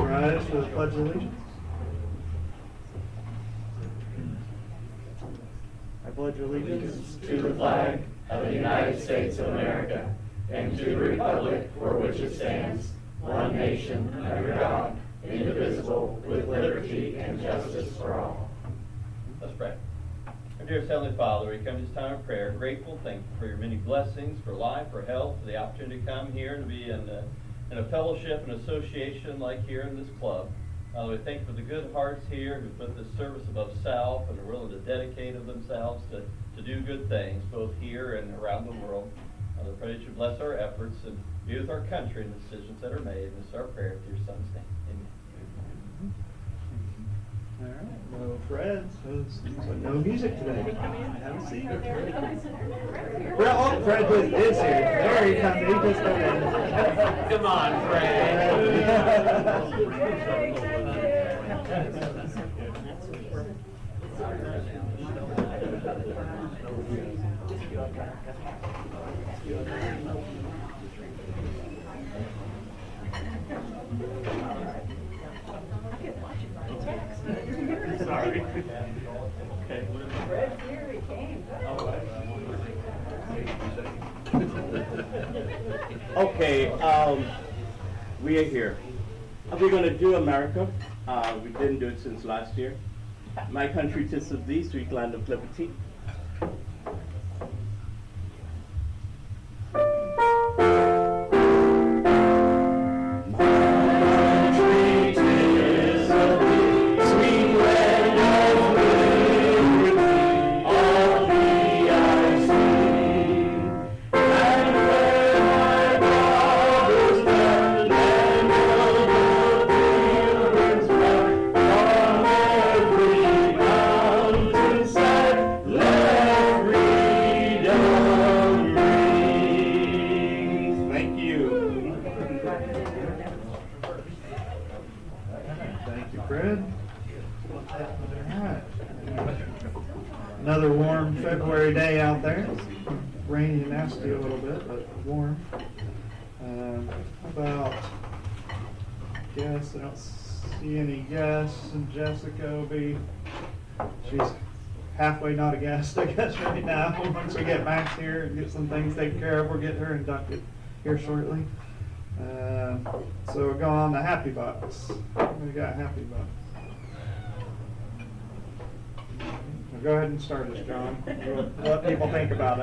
Rise for the Pledge of Allegiance. I pledge allegiance to the flag of the United States of America and to the republic for which it stands, one nation under God, indivisible, with liberty and justice for all. Let's pray. Our dearest Heavenly Father, we come to this time of prayer, grateful, thankful for your many blessings, for life, for health, for the opportunity to come here and to be in a fellowship and association like here in this club. We thank you for the good hearts here who put this service above self and are willing to dedicate of themselves to do good things, both here and around the world. I pray that you bless our efforts and be with our country and the decisions that are made. And this is our prayer through your Son's name. Amen. All right, no Freds, so no music today. Have a seat. Well, oh, Fred is here. There he comes. He just got in. Come on, Fred. Sorry. Fred, here he came. Okay, we are here. We're going to do America. We didn't do it since last year. My country, 'tis of thee, sweet land of liberty. Another warm February day out there. Rainy and nasty a little bit, but warm. How about guests? I don't see any guests, and Jessica will be, she's halfway not a guest, I guess, right now. Once we get Max here and get some things taken care of, we'll get her inducted here shortly. So we'll go on to Happy Bucks. We got Happy Bucks. Go ahead and start us, John. We'll let people think about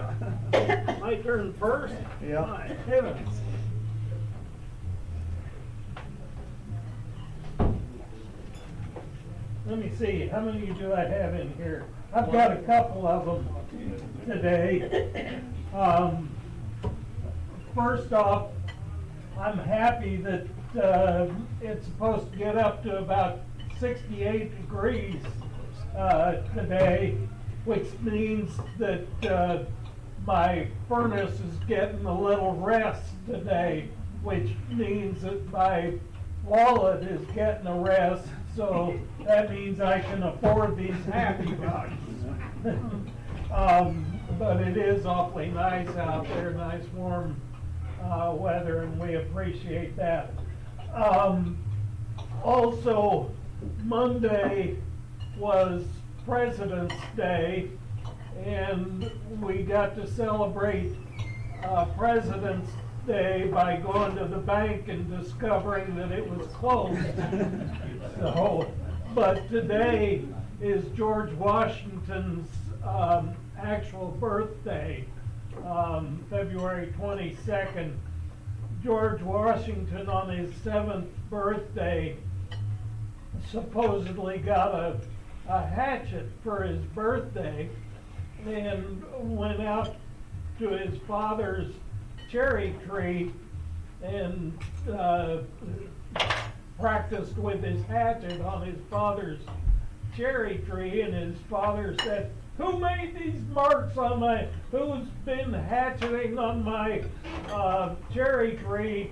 it. My turn first? Yeah. My heavens. Let me see, how many do I have in here? I've got a couple of them today. First off, I'm happy that it's supposed to get up to about 68 degrees today, which means that my furnace is getting a little rest today, which means that my wallet is getting a rest, so that means I can afford these Happy Bucks. But it is awfully nice out there, nice warm weather, and we appreciate that. Also, Monday was President's Day, and we got to celebrate President's Day by going to the bank and discovering that it was closed. So, but today is George Washington's actual birthday, February 22nd. George Washington, on his 7th birthday, supposedly got a hatchet for his birthday and went out to his father's cherry tree and practiced with his hatchet on his father's cherry tree, and his father said, "Who made these marks on who's been hatcheting on my cherry tree?"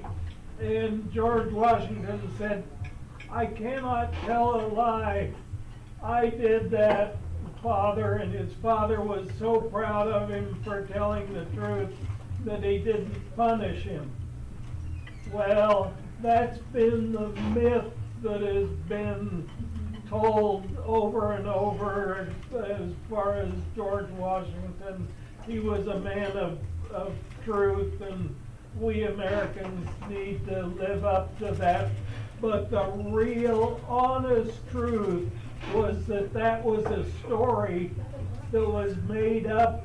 And George Washington said, "I cannot tell a lie. I did that, Father." And his father was so proud of him for telling the truth that he didn't punish him. Well, that's been the myth that has been told over and over as far as George Washington. He was a man of truth, and we Americans need to live up to that. But the real honest truth was that was a story that was made up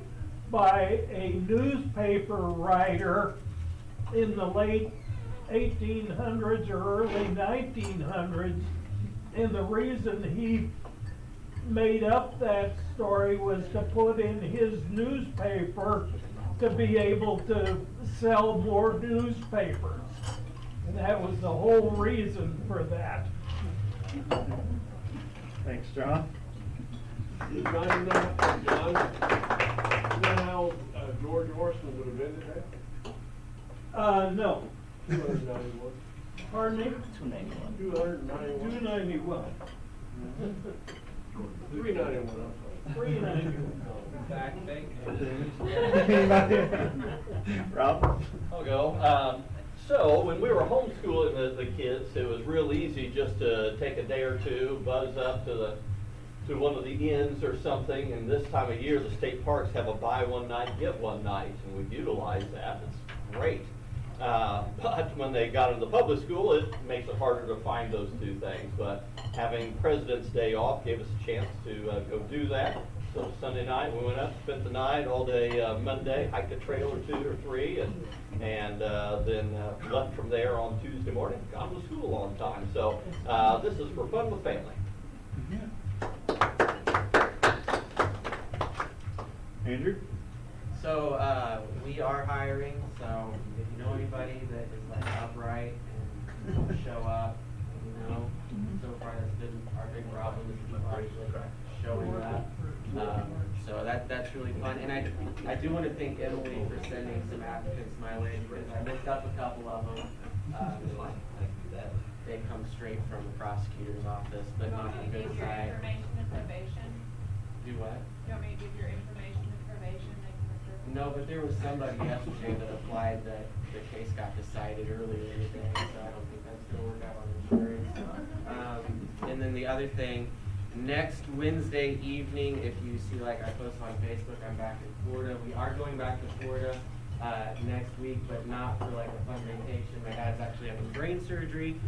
by a newspaper writer in the late 1800s or early 1900s. And the reason he made up that story was to put in his newspaper to be able to sell more newspapers. And that was the whole reason for that. Thanks, John. John, you know how George Washington would have ended that? No. 291. Pardon me? 291. 291. 391, I'm sorry. 391. Rob? I'll go. So when we were homeschooling the kids, it was real easy just to take a day or two, buzz up to one of the inns or something. And this time of year, the state parks have a buy one night, get one night, and we've utilized that. It's great. But when they got into the public school, it makes it harder to find those two things. But having President's Day off gave us a chance to go do that. So Sunday night, we went up, spent the night, all day Monday, hiked a trail or 2 or 3, and then left from there on Tuesday morning, got to school on time. So this is for fun with family. Andrew? So we are hiring, so if you know anybody that is like upright and will show up, you know, so far that's been our big problem is people actually showing up. So that's really fun. And I do want to thank Emily for sending some applicants my way, because I looked up a couple of them. They come straight from the prosecutor's office, but not the good side. Information and probation. Do what? You want me to give your information and probation? They can refer. No, but there was somebody yesterday that applied that the case got decided earlier in the day, so I don't think that's gonna work out on insurance. And then the other thing, next Wednesday evening, if you see, like I posted on Facebook, I'm back in Florida. We are going back to Florida next week, but not for like a fun vacation. My dad's actually having brain surgery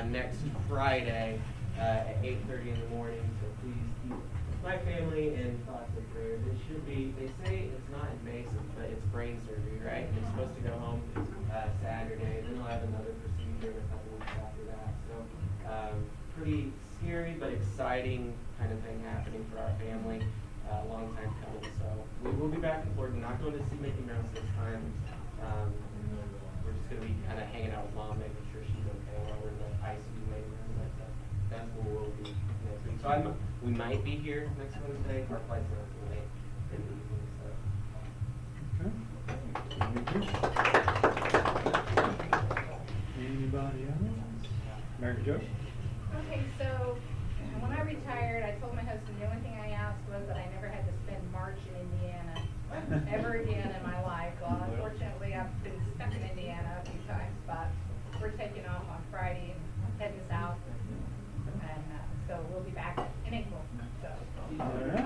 next Friday at 8:30 in the morning, so please keep my family in thoughts and prayers. It should be, they say it's not invasive, but it's brain surgery, right? And he's supposed to go home Saturday, then he'll have another procedure in a couple weeks after that. So pretty scary but exciting kind of thing happening for our family. Long time coming. So we will be back in Florida. We're not going to see Mickey Mouse this time. We're just going to be kind of hanging out with Mom, making sure she's okay while we're in the ICU waiting room. That's where we'll be next week. So we might be here next Wednesday. Our flight's not too late in the evening. So. Anybody else? Mary Jo? Okay, so when I retired, I told my husband the only thing I asked was that I never had to spend March in Indiana ever again in my life. Well, unfortunately, I've been stuck in Indiana a few times, but we're taking off on Friday and heading south. And so we'll be back in April. So. All right.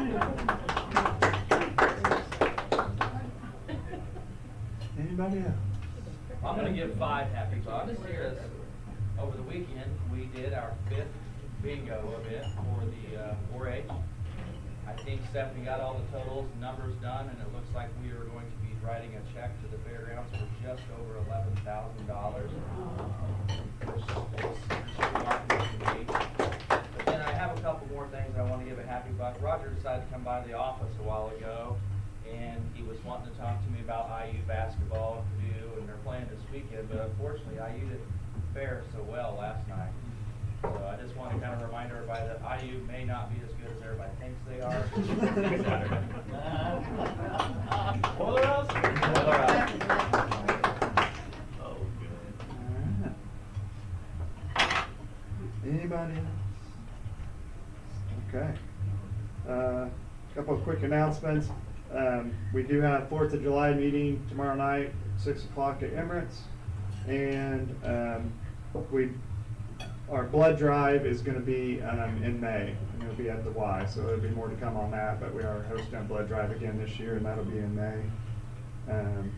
Anybody else? I'm going to give 5 happy bucks because over the weekend we did our 5th bingo event for the 4-H. I think Stephanie got all the totals, numbers done, and it looks like we are going to be writing a check to the fairgrounds for just over $11,000. But then I have a couple more things I want to give a happy buck. Roger decided to come by the office a while ago, and he was wanting to talk to me about IU basketball and Purdue, and they're playing this weekend, but unfortunately IU didn't fare so well last night. So I just want to kind of remind everybody that IU may not be as good as everybody thinks they are. Spoiler us? Spoiler us. Oh, good. Anybody else? Okay. Couple of quick announcements. We do have 4th of July meeting tomorrow night, 6 o'clock at Emirates. And we our blood drive is going to be in May, and it'll be at the Y, so there'll be more to come on that, but we are hosting a blood drive again this year, and that'll be in May. And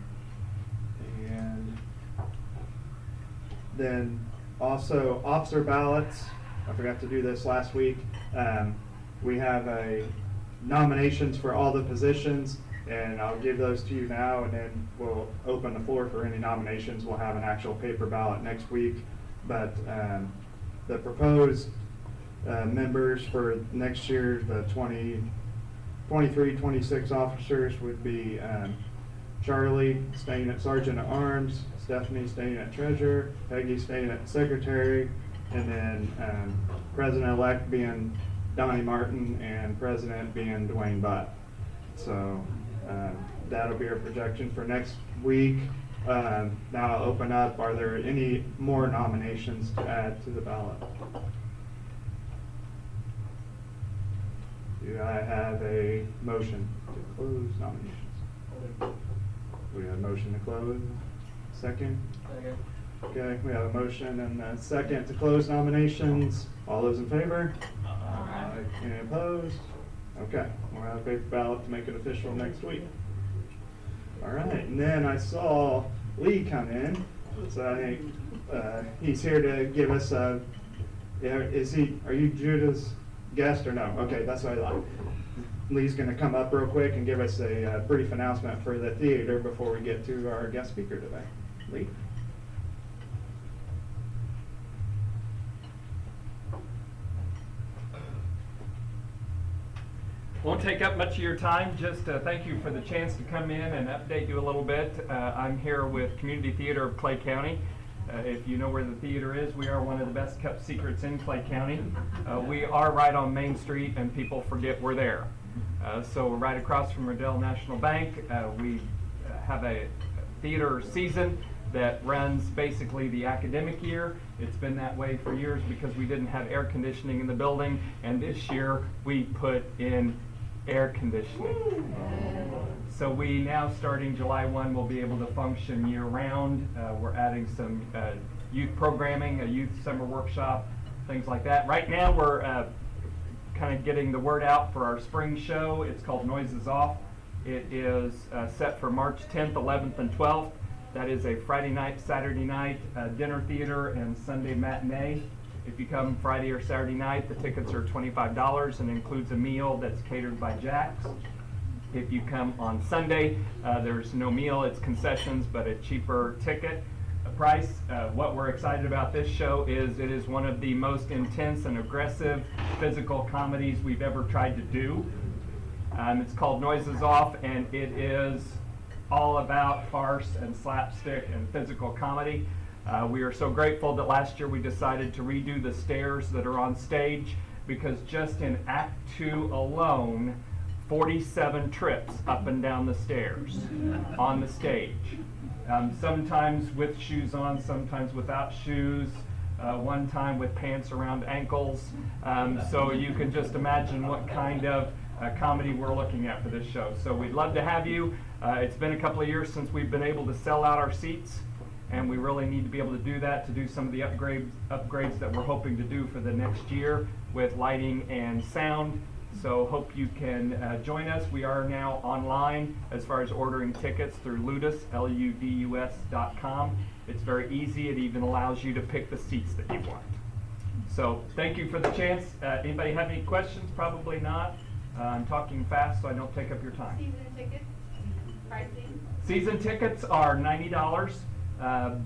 then also officer ballots. I forgot to do this last week. We have nominations for all the positions, and I'll give those to you now, and then we'll open the floor for any nominations. We'll have an actual paper ballot next week, but the proposed members for next year, the 23-26 officers would be Charlie staying at Sergeant at Arms, Stephanie staying at Treasurer, Peggy staying at Secretary, and then President-elect being Donnie Martin and President being Dwayne Butt. So that'll be our projection for next week. Now I'll open up. Are there any more nominations to add to the ballot? Do I have a motion to close nominations? We have a motion to close. Second? Second. Okay, we have a motion and a second to close nominations. All those in favor? Aye. Any opposed? Okay, we'll have a paper ballot to make it official next week. All right, and then I saw Lee come in, so I think he's here to give us a, are you Judah's guest or no? Okay, that's what I thought. Lee's gonna come up real quick and give us a brief announcement for the theater before we get to our guest speaker today. Lee? Won't take up much of your time, just thank you for the chance to come in and update you a little bit. I'm here with Community Theater of Clay County. If you know where the theater is, we are one of the best kept secrets in Clay County. We are right on Main Street and people forget we're there. So we're right across from Riddell National Bank. We have a theater season that runs basically the academic year. It's been that way for years because we didn't have air conditioning in the building, and this year we put in air conditioning. So we now, starting July 1, will be able to function year-round. We're adding some youth programming, a youth summer workshop, things like that. Right now we're kind of getting the word out for our spring show. It's called Noises Off. It is set for March 10th, 11th, and 12th. That is a Friday night, Saturday night dinner theater and Sunday matinee. If you come Friday or Saturday night, the tickets are $25 and includes a meal that's catered by Jack's. If you come on Sunday, there's no meal, it's concessions, but a cheaper ticket price. What we're excited about this show is it is one of the most intense and aggressive physical comedies we've ever tried to do. It's called Noises Off, and it is all about farce and slapstick and physical comedy. We are so grateful that last year we decided to redo the stairs that are on stage, because just in Act 2 alone, 47 trips up and down the stairs on the stage. Sometimes with shoes on, sometimes without shoes, one time with pants around ankles. So you can just imagine what kind of comedy we're looking at for this show. So we'd love to have you. It's been a couple of years since we've been able to sell out our seats, and we really need to be able to do that, to do some of the upgrades that we're hoping to do for the next year with lighting and sound. So hope you can join us. We are now online as far as ordering tickets through Ludus, LUDUS.com. It's very easy. It even allows you to pick the seats that you want. So thank you for the chance. Anybody have any questions? Probably not. I'm talking fast so I don't take up your time. Season tickets, pricing? Season tickets are $90,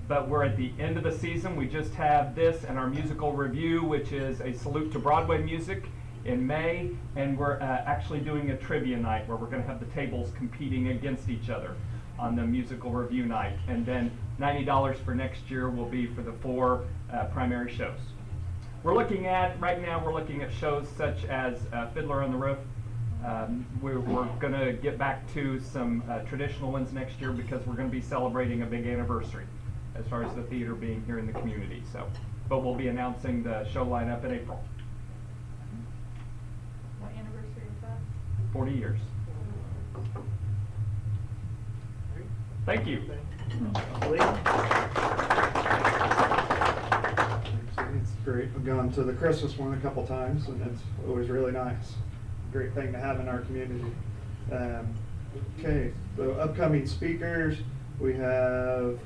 but we're at the end of the season. We just have this and our musical review, which is a salute to Broadway music, in May, and we're actually doing a trivia night where we're going to have the tables competing against each other on the musical review night. And then $90 for next year will be for the 4 primary shows. We're looking at, right now we're looking at shows such as Fiddler on the Roof. We're going to get back to some traditional ones next year because we're going to be celebrating a big anniversary as far as the theater being here in the community. So, but we'll be announcing the show lineup in April. What anniversary is that? 40 years. Thank you. Lee? great. I've gone to the Christmas one a couple times, and it's always really nice. Great thing to have in our community. Okay, so upcoming speakers, we have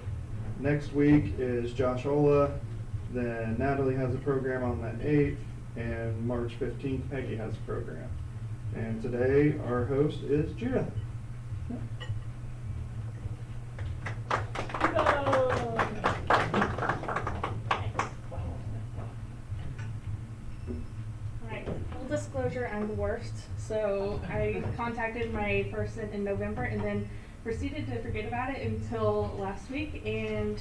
next week is Josh Ola, then Natalie has a program on the 8th, and March 15th, Peggy has a program. And today, our host is Judah. Alright, full disclosure, I'm the worst. So I contacted my person in November and then proceeded to forget about it until last week, and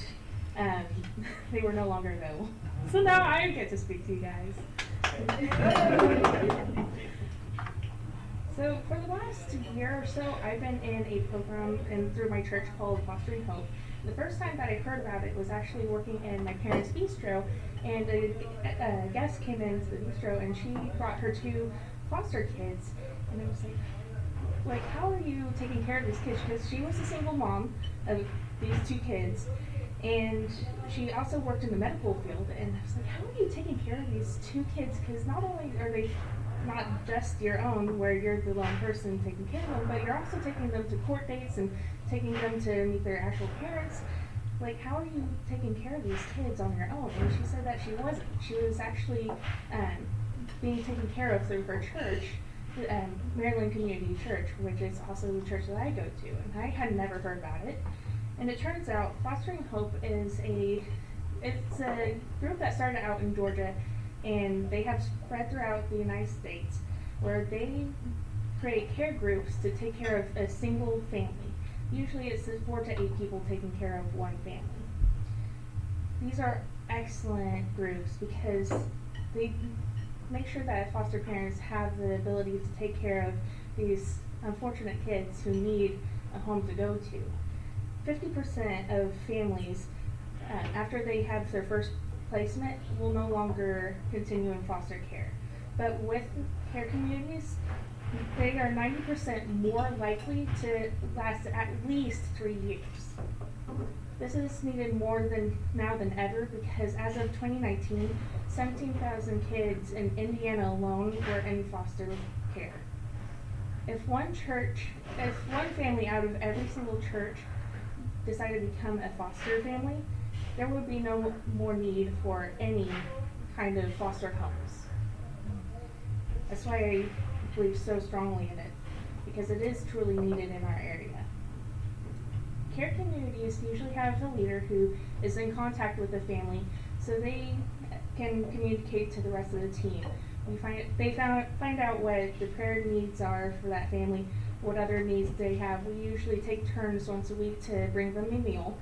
they were no longer available. So now I get to speak to you guys. So for the last year or so, I've been in a program through my church called Fostering Hope. The first time that I heard about it was actually working in my parents' bistro, and a guest came into the bistro and she brought her 2 foster kids, and I was like, how are you taking care of these kids? Because she was a single mom of these 2 kids, and she also worked in the medical field, and I was like, how are you taking care of these 2 kids? Because not only are they not just your own, where you're the lone person taking care of them, but you're also taking them to court dates and taking them to meet their actual parents. Like, how are you taking care of these kids on your own? And she said that she wasn't. She was actually being taken care of through her church, Maryland Community Church, which is also the church that I go to, and I had never heard about it. And it turns out Fostering Hope is a group that started out in Georgia, and they have spread throughout the United States, where they create care groups to take care of a single family. Usually it's 4 to 8 people taking care of one family. These are excellent groups because they make sure that foster parents have the ability to take care of these unfortunate kids who need a home to go to. 50% of families, after they have their first placement, will no longer continue in foster care. But with care communities, they are 90% more likely to last at least 3 years. This is needed more now than ever, because as of 2019, 17,000 kids in Indiana alone were in foster care. If one family out of every single church decided to become a foster family, there would be no more need for any kind of foster homes. That's why I believe so strongly in it, because it is truly needed in our area. Care communities usually have a leader who is in contact with the family, so they can communicate to the rest of the team. They find out what the prayer needs are for that family, what other needs they have. We usually take turns once a week to bring them a meal.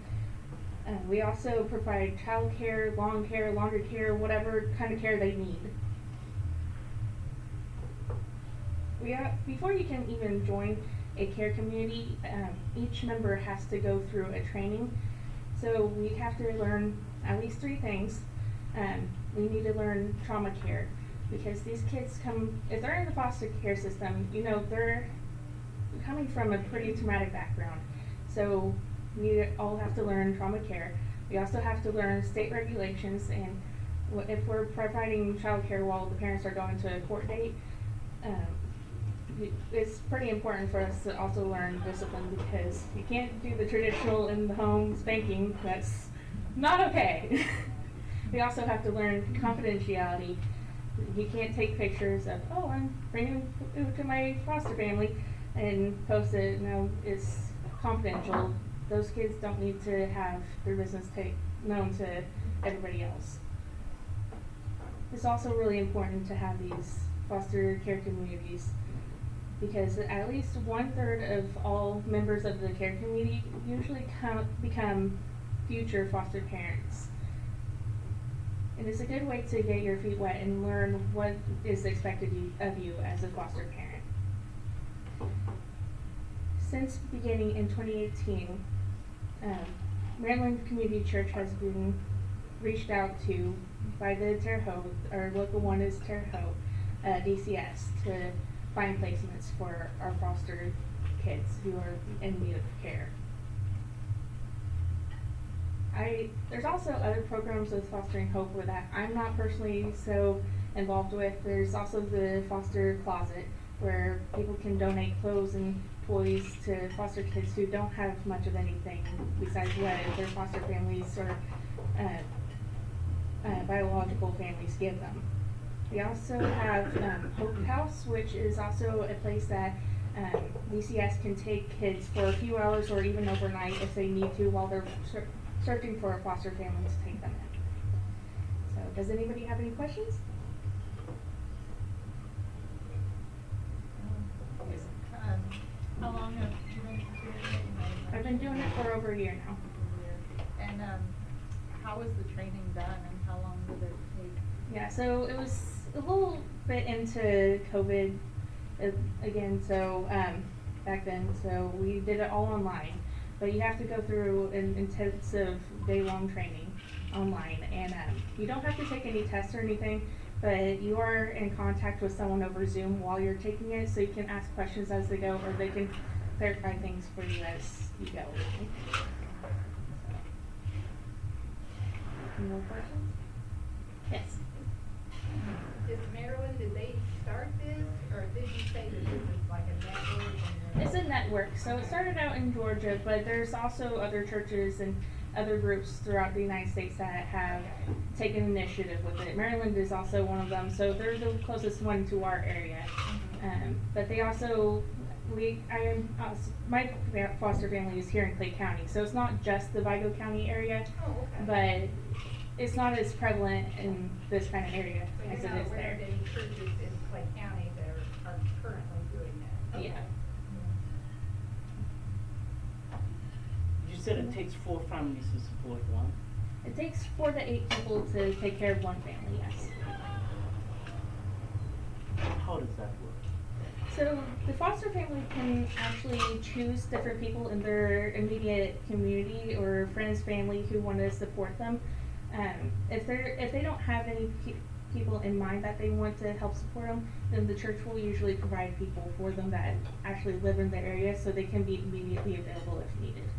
We also provide child care, lawn care, laundry care, whatever kind of care they need. Before you can even join a care community, each member has to go through a training. So we have to learn at least 3 things. We need to learn trauma care, because these kids if they're in the foster care system, they're coming from a pretty traumatic background. So we all have to learn trauma care. We also have to learn state regulations, and if we're providing child care while the parents are going to a court date, it's pretty important for us to also learn discipline, because you can't do the traditional in the home spanking. That's not okay. We also have to learn confidentiality. You can't take pictures of, I'm bringing food to my foster family and post it. No, it's confidential. Those kids don't need to have their business known to everybody else. It's also really important to have these foster care communities, because at least 1/3 of all members of the care community usually become future foster parents. And it's a good way to get your feet wet and learn what is expected of you as a foster parent. Since beginning in 2018, Maryland Community Church has been reached out to by the Terre Haute, our local one is Terre Haute, DCS, to find placements for our foster kids who are in need of care. There's also other programs with Fostering Hope with that I'm not personally so involved with. There's also the foster closet where people can donate clothes and toys to foster kids who don't have much of anything besides what their foster families or biological families give them. We also have Hope House, which is also a place that DCS can take kids for a few hours or even overnight if they need to while they're searching for a foster family to take them in. So does anybody have any questions? How long have you been doing it? I've been doing it for over a year now. And how was the training done and how long did it take? Yeah, so it was a little bit into COVID again, so back then, so we did it all online. But you have to go through an intensive day-long training online, and you don't have to take any tests or anything, but you are in contact with someone over Zoom while you're taking it, so you can ask questions as they go, or they can clarify things for you as you go. Any more questions? Yes. Is Maryland, did they start this, or did you say that this is like a network? It's a network, so it started out in Georgia, but there's also other churches and other groups throughout the United States that have taken initiative with it. Maryland is also one of them, so they're the closest one to our area. But they also, my foster family is here in Clay County, so it's not just the Vigo County area, but it's not as prevalent in this kind of area So as you're it not is aware there. of any churches in Clay County that are currently doing that? Yeah. You said it takes 4 families to support one? It takes 4 to 8 people to take care of one family, yes. How does that work? So the foster family can actually choose different people in their immediate community or friends, family who want to support them. If they don't have any people in mind that they want to help support them, then the church will usually provide people for them that actually live in the area so they can be immediately available if needed.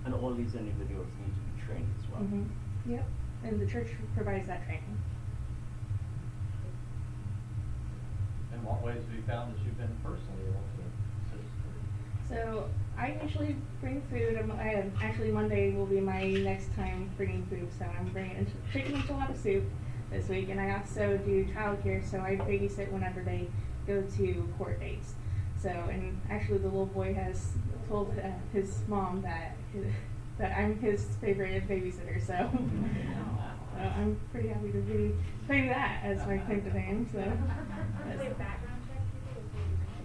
And all these individuals need to be trained as well? Mm-hmm. Yep, and the church provides that training. In what ways have you found that you've been personally able to assist? So I usually bring food. Actually Monday will be my next time bringing food, so I'm bringing chicken enchilada soup this week, and I also do childcare, so I babysit whenever they go to court dates. So, and actually the little boy has told his mom that I'm his favorite babysitter, so I'm pretty happy to be playing that as my claim to fame. So. Background check?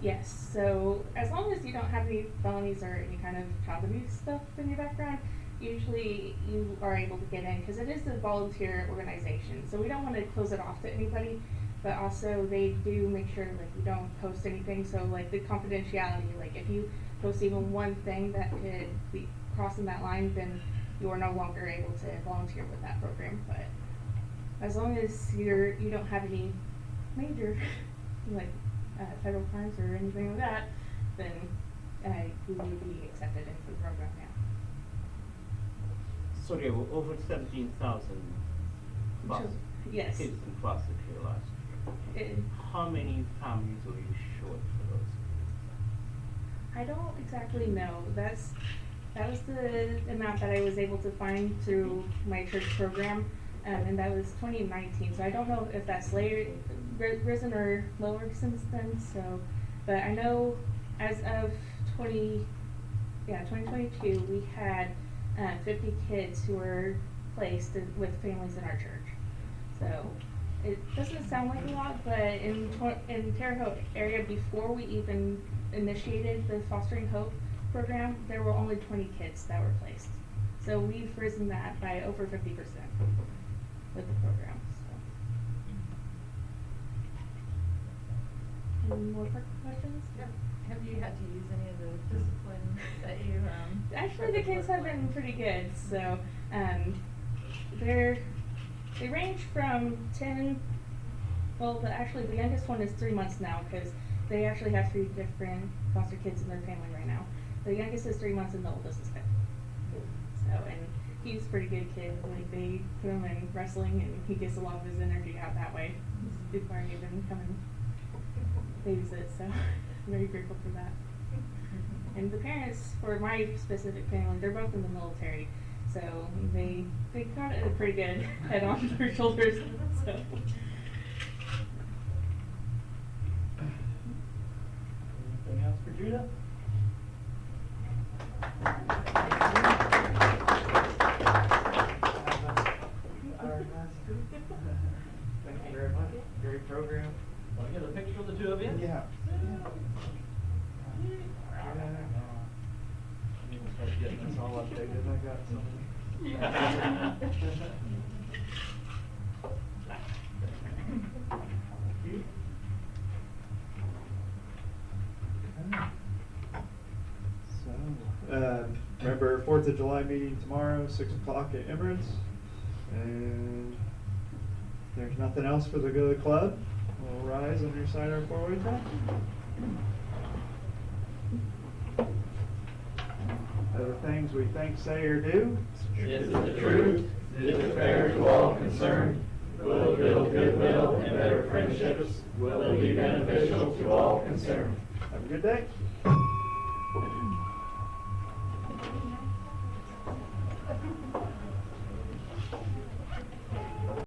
Yes, so as long as you don't have any felonies or any kind of child abuse stuff in your background, usually you are able to get in because it is a volunteer organization. So we don't want to close it off to anybody, but also they do make sure like you don't post anything. So like the confidentiality, like if you post even one thing that could be crossing that line, then you are no longer able to volunteer with that program. But as long as you don't have any major like federal crimes or anything like that, then you will be accepted into the program now. So there were over 17,000 Yes. kids in foster care last year. How many families were you short for those? I don't exactly know. That was the amount that I was able to find through my church program, and that was 2019. So I don't know if that's risen or lowered since then. So, but I know as of 2022, we had 50 kids who were placed with families in our church. So it doesn't sound like a lot, but in Terre Haute area, before we even initiated the Fostering Hope program, there were only 20 kids that were placed. So we've risen that by over 50% with the program. So. Any more questions? Have you had to use any of the discipline that you Actually, the kids have been pretty good. So they range from 10. Well, the youngest one is 3 months now because they actually have 3 different foster kids in their family right now. The youngest is 3 months and the oldest is 5. So. So, and he's a pretty good kid. Like, they put him in wrestling, and he gets a lot of his energy out that way. Before I even come and babysit, so I'm very grateful for that. And the parents, for my specific family, they're both in the military, so they got it a pretty good head on their shoulders. So. Anything else for Judah? Thank you very much. Great program. Want to get a picture of the two of you? Yeah. I need to start getting this all updated. I got some. So, remember 4th of July meeting tomorrow, 6 o'clock at Emirates. And if there's nothing else for the good of the club, we'll rise and recite our four-way prayer. Other things we think, say, or do. Is the truth, is it fair to all concerned, will it build goodwill and better friendships, will it be beneficial to all concerned. Have a good day.